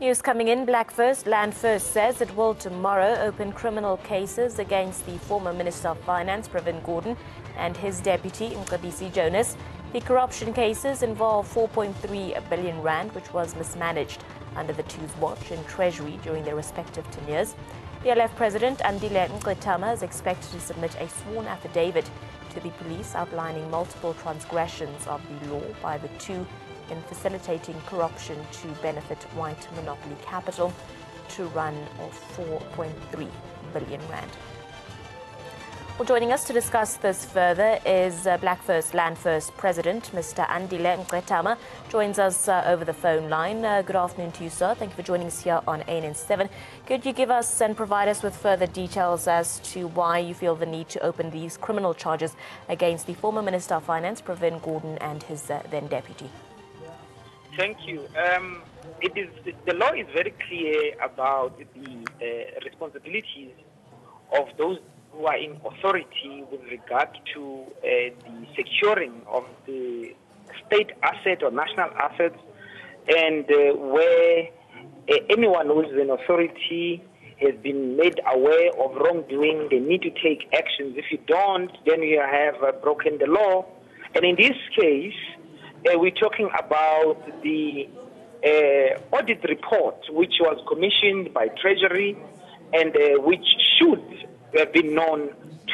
News coming in. Black First, Land First says it will tomorrow open criminal cases against the former Minister of Finance, Gordhan, and his deputy, Jonas. The corruption cases involve 4.3 billion rand, which was mismanaged under the two's watch in Treasury during their respective tenures. BLF President Gordhan is expected to submit a sworn affidavit to the police outlining multiple transgressions of the law by the two in facilitating corruption to benefit white monopoly capital to run of 4.3 billion rand. Well, joining us to discuss this further is Black First, Land First President, Mr. Andile Gordhan, joins us over the phone line. Good afternoon to you, sir. Thank you for joining us here on ANN7. Could you give us and provide us with further details as to why you feel the need to open these criminal charges against the former Minister of Finance, Gordhan, and his then deputy? Thank you. The law is very clear about the responsibilities of those who are in authority with regard to the securing of the state asset or national assets, and where anyone who is in authority has been made aware of wrongdoing, they need to take actions. If you don't, then you have broken the law. And in this case, we're talking about the audit report, which was commissioned by Treasury and which should have been known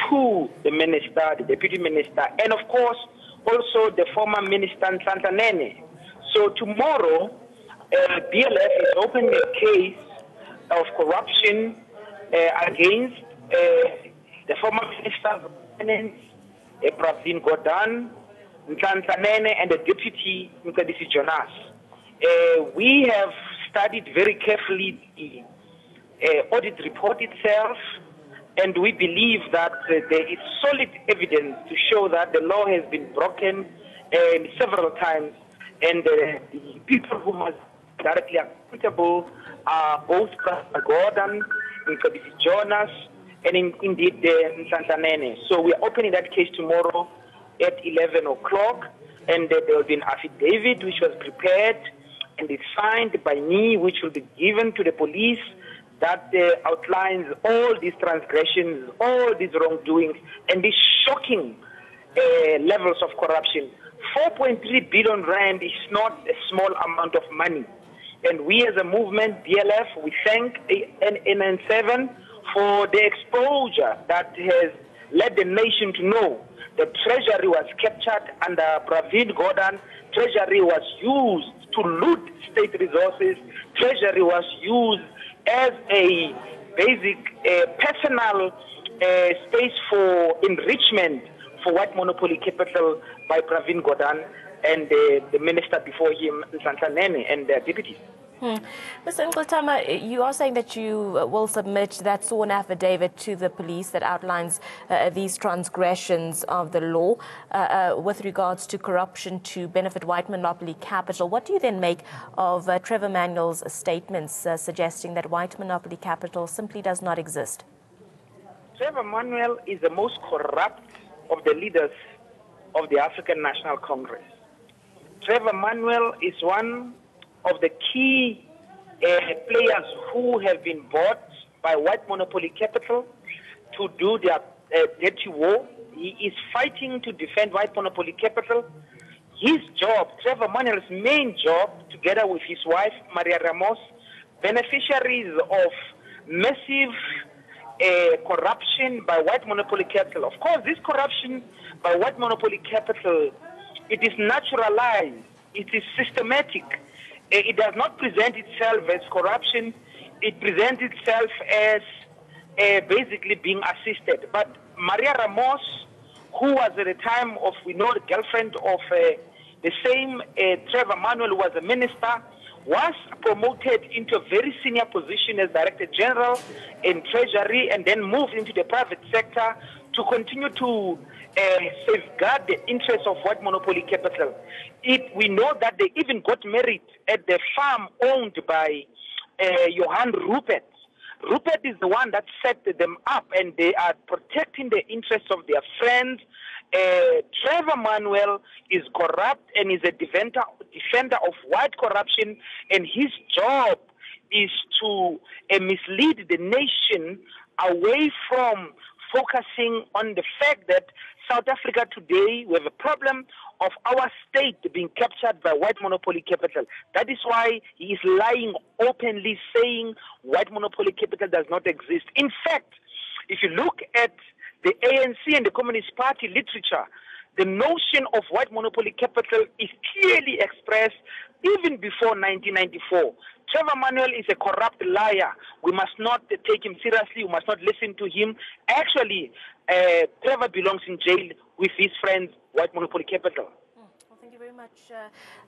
to the minister, the deputy minister, and of course also the former minister Nene. So tomorrow, BLF is opening a case of corruption against the former minister of finance, Gordhan, Nene, and the deputy, Jonas. We have studied very carefully the audit report itself, and we believe that there is solid evidence to show that the law has been broken several times, and the people who must be directly accountable are both Gordhan, Jonas, and indeed Nene. So we are opening that case tomorrow at 11 o'clock, and there will be an affidavit which was prepared and is signed by me, which will be given to the police, that outlines all these transgressions, all these wrongdoings, and these shocking levels of corruption. 4.3 billion rand is not a small amount of money. And we as a movement, BLF, we thank ANN7 for the exposure that has led the nation to know that Treasury was captured under Gordhan. Treasury was used to loot state resources. Treasury was used as a basic personal space for enrichment for white monopoly capital by Gordhan and the minister before him, Nene, and their deputies. Mr. Gordhan, you are saying that you will submit that sworn affidavit to the police that outlines these transgressions of the law with regards to corruption to benefit white monopoly capital. What do you then make of Trevor Manuel's statements suggesting that white monopoly capital simply does not exist? Trevor Manuel is the most corrupt of the leaders of the African National Congress. Trevor Manuel is one of the key players who have been bought by white monopoly capital to do their dirty war. He is fighting to defend white monopoly capital. His job, Trevor Manuel's main job, together with his wife, Maria Ramos, beneficiaries of massive corruption by white monopoly capital. Of course, this corruption by white monopoly capital, it is naturalized, it is systematic. It does not present itself as corruption. It presents itself as basically being assisted. But Maria Ramos, who was at the time of, we know, the girlfriend of the same Trevor Manuel, who was a minister, was promoted into a very senior position as Director General in Treasury and then moved into the private sector to continue to safeguard the interests of white monopoly capital. We know that they even got married at the farm owned by Johan Rupert. Rupert is the one that set them up, and they are protecting the interests of their friends. Trevor Manuel is corrupt and is a defender of white corruption, and his job is to mislead the nation away from focusing on the fact that South Africa today, we have a problem of our state being captured by white monopoly capital. That is why he is lying openly, saying white monopoly capital does not exist. In fact, if you look at the ANC and the Communist Party literature, the notion of white monopoly capital is clearly expressed even before 1994. Trevor Manuel is a corrupt liar. We must not take him seriously. We must not listen to him. Actually, Trevor belongs in jail with his friends, white monopoly capital. Well, thank you very much,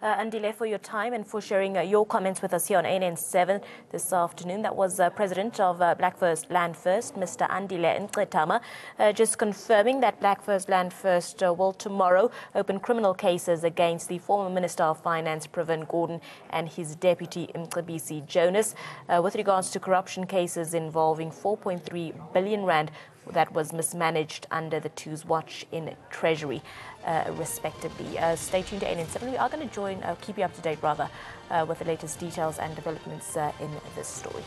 Andile, for your time and for sharing your comments with us here on ANN7 this afternoon. That was President of Black First Land First, Mr. Andile Nketama, just confirming that Black First Land First will tomorrow open criminal cases against the former Minister of Finance, Gordhan, and his deputy, Jonas, with regards to corruption cases involving 4.3 billion rand that was mismanaged under the two's watch in Treasury, respectively. Stay tuned to ANN7. We are going to keep you up to date, with the latest details and developments in this story.